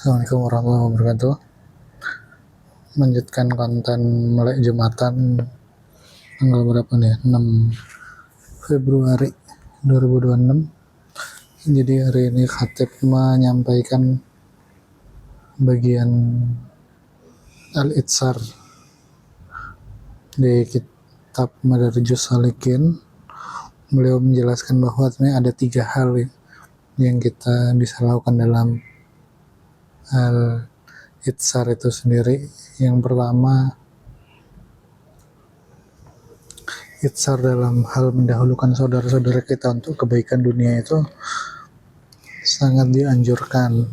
Assalamualaikum warahmatullahi wabarakatuh. Melanjutkan konten Melek Jumatan tanggal berapa nih? 6 Februari 2026. Jadi hari ini khatib menyampaikan bagian Al-Itsar di kitab Madarijus Salikin. Beliau menjelaskan bahwa sebenarnya ada 3 hal yang kita bisa lakukan dalam Al-Itsar itu sendiri. Yang pertama, itsar dalam hal mendahulukan saudara-saudara kita untuk kebaikan dunia itu sangat dianjurkan.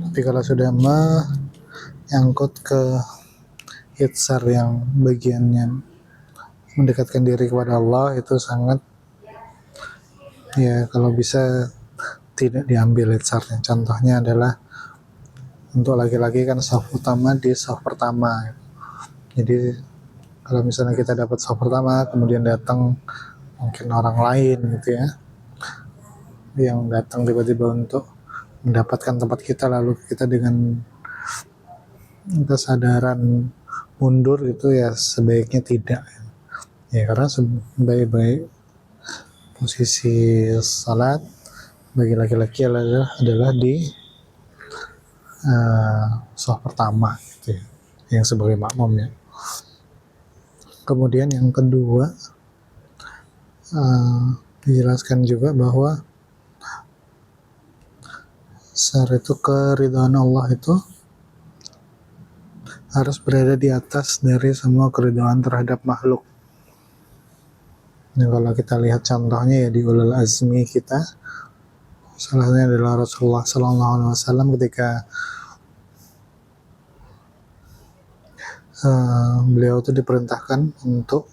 Tapi kalau sudah menyangkut ke itsar yang bagiannya mendekatkan diri kepada Allah, itu sangat, ya kalau bisa tidak diambil itsarnya. Contohnya adalah untuk laki-laki kan saf utama di saf pertama. Jadi kalau misalnya kita dapat saf pertama, kemudian datang mungkin orang lain gitu ya, yang datang tiba-tiba untuk mendapatkan tempat kita, lalu kita dengan kesadaran mundur, itu ya sebaiknya tidak ya, karena sebaik-baik posisi salat bagi laki-laki adalah di saf pertama gitu ya, yang sebagai makmum ya. Kemudian yang kedua, dijelaskan juga bahwa saat itu keridhaan Allah itu harus berada di atas dari semua keridhaan terhadap makhluk. Nah, kalau kita lihat contohnya ya di ulul azmi kita, salah satunya adalah Rasulullah SAW ketika beliau itu diperintahkan untuk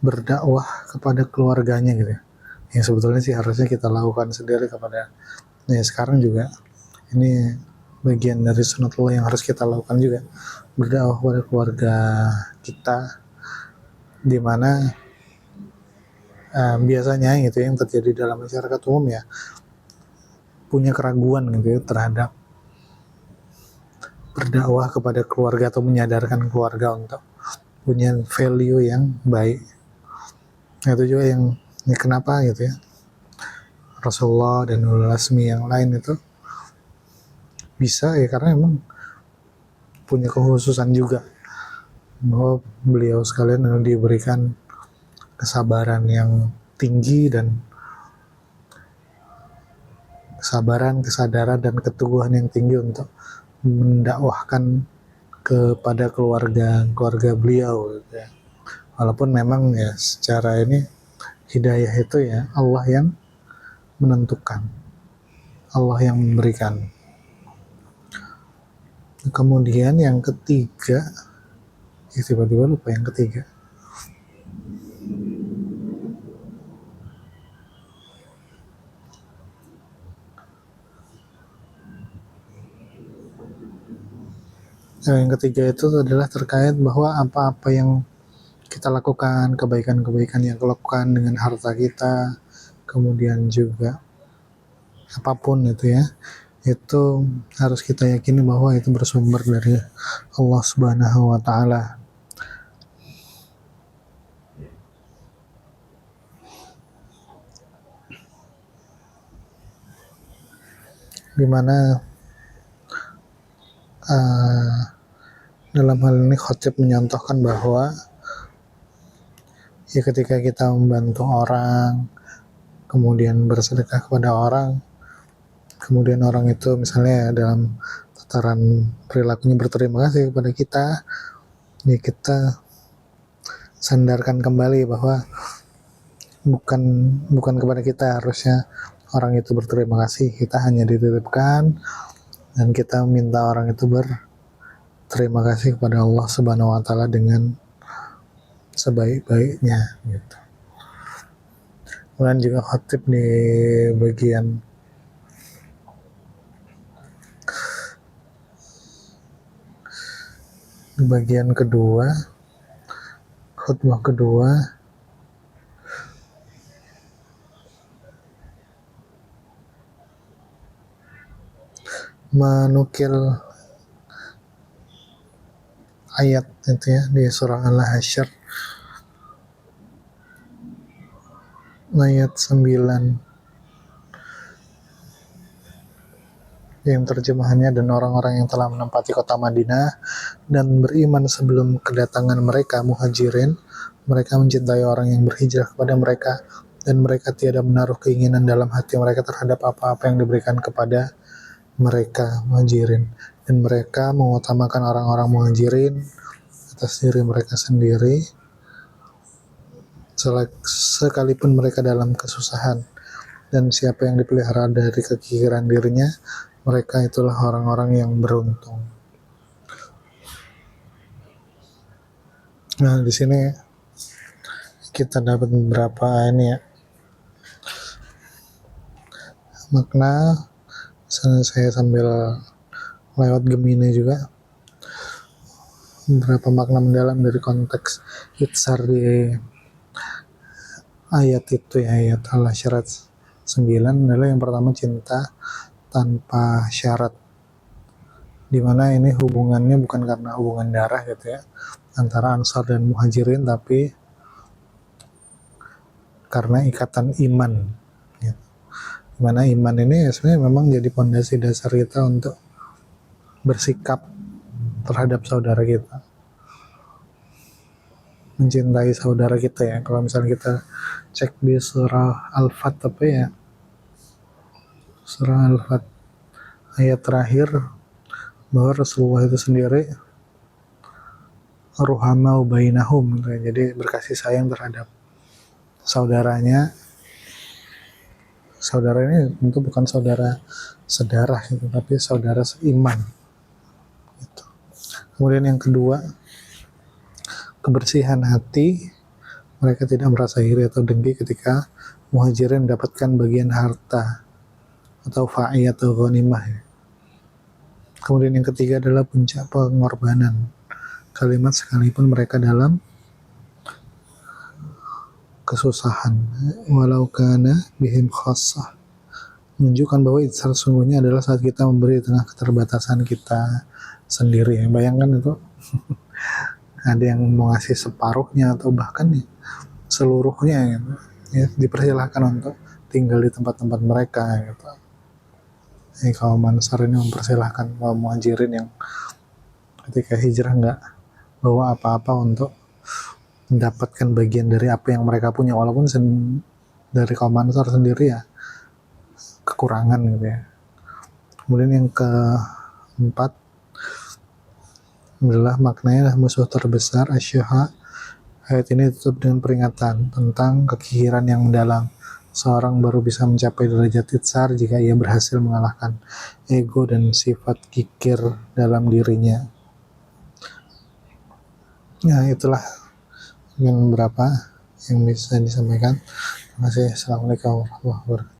berdakwah kepada keluarganya gitu. Yang sebetulnya sih harusnya kita lakukan sendiri kepada, ya sekarang juga ini bagian dari sunatullah yang harus kita lakukan juga, berdakwah kepada keluarga kita, dimana biasanya gitu yang terjadi dalam masyarakat umum ya, punya keraguan gitu ya, terhadap berdakwah kepada keluarga atau menyadarkan keluarga untuk punya value yang baik. Nah, itu juga yang kenapa gitu ya Rasulullah dan ulul azmi yang lain itu bisa ya, karena emang punya kekhususan juga bahwa beliau sekalian diberikan kesabaran yang tinggi, dan kesabaran, kesadaran, dan keteguhan yang tinggi untuk mendakwahkan kepada keluarga beliau gitu ya. Walaupun memang ya secara ini hidayah itu ya Allah yang menentukan, Allah yang memberikan. Kemudian yang ketiga, tiba-tiba lupa yang ketiga. Yang ketiga itu adalah terkait bahwa apa-apa yang kita lakukan, kebaikan-kebaikan yang kita lakukan dengan harta kita, kemudian juga apapun itu ya, itu harus kita yakini bahwa itu bersumber dari Allah Subhanahu wa Ta'ala. Dimana dalam hal ini khatib menyontohkan bahwa ya ketika kita membantu orang, kemudian bersedekah kepada orang, kemudian orang itu misalnya dalam tataran perilakunya berterima kasih kepada kita, ya kita sandarkan kembali bahwa bukan kepada kita harusnya orang itu berterima kasih, kita hanya dititipkan dan kita minta orang itu berterima kasih kepada Allah Subhanahu wa Ta'ala dengan sebaik-baiknya gitu. Kemudian juga khatib di bagian kedua, khutbah kedua, menukil ayat itu ya di surah Al-Hasyr ayat 9 yang terjemahannya, dan orang-orang yang telah menempati kota Madinah dan beriman sebelum kedatangan mereka muhajirin, mereka mencintai orang yang berhijrah kepada mereka, dan mereka tiada menaruh keinginan dalam hati mereka terhadap apa-apa yang diberikan kepada mereka muhajirin, dan mereka mengutamakan orang-orang muhajirin atas diri mereka sendiri sekalipun mereka dalam kesusahan. Dan siapa yang dipelihara dari kekikiran dirinya, mereka itulah orang-orang yang beruntung. Nah, di sini kita dapat beberapa ini ya makna. Saya sambil lewat Gemini juga beberapa makna mendalam dari konteks itsar di ayat itu ya, ayat Al-Hasyr 9 adalah yang pertama cinta tanpa syarat, dimana ini hubungannya bukan karena hubungan darah gitu ya antara Ansar dan Muhajirin, tapi karena ikatan iman gitu. Dimana iman ini sebenarnya memang jadi fondasi dasar kita untuk bersikap terhadap saudara kita, mencintai saudara kita ya. Kalau misalnya kita cek di surah Al-Fat apa ya, surah Al-Fat ayat terakhir, bahwa Rasulullah itu sendiri ruhamau bainahum, jadi berkasih sayang terhadap saudaranya. Saudara ini tentu bukan saudara sedarah gitu, tapi saudara seiman gitu. Kemudian yang kedua, kebersihan hati. Mereka tidak merasa iri atau dengki ketika muhajirin mendapatkan bagian harta atau fa'i atau ghanimah. Kemudian yang ketiga adalah puncak pengorbanan. Kalimat sekalipun mereka dalam kesusahan, walau kana bihim khassah, menunjukkan bahwa itsar sungguhnya adalah saat kita memberi di tengah keterbatasan kita sendiri. Bayangkan itu ada yang mau ngasih separuhnya atau bahkan seluruhnya gitu. Ya, dipersilahkan untuk tinggal di tempat-tempat mereka gitu. Kaum Ansar ini mempersilahkan kaum Muhajirin yang ketika hijrah nggak bawa apa-apa untuk mendapatkan bagian dari apa yang mereka punya, walaupun dari kaum Ansar sendiri ya kekurangan gitu ya. Kemudian yang keempat adalah maknanya musuh terbesar asyha. Ayat ini tutup dengan peringatan tentang kekikiran yang mendalam. Seorang baru bisa mencapai derajat itsar jika ia berhasil mengalahkan ego dan sifat kikir dalam dirinya. Ya, itulah yang beberapa yang bisa disampaikan. Terima kasih. Assalamualaikum warahmatullahi wabarakatuh.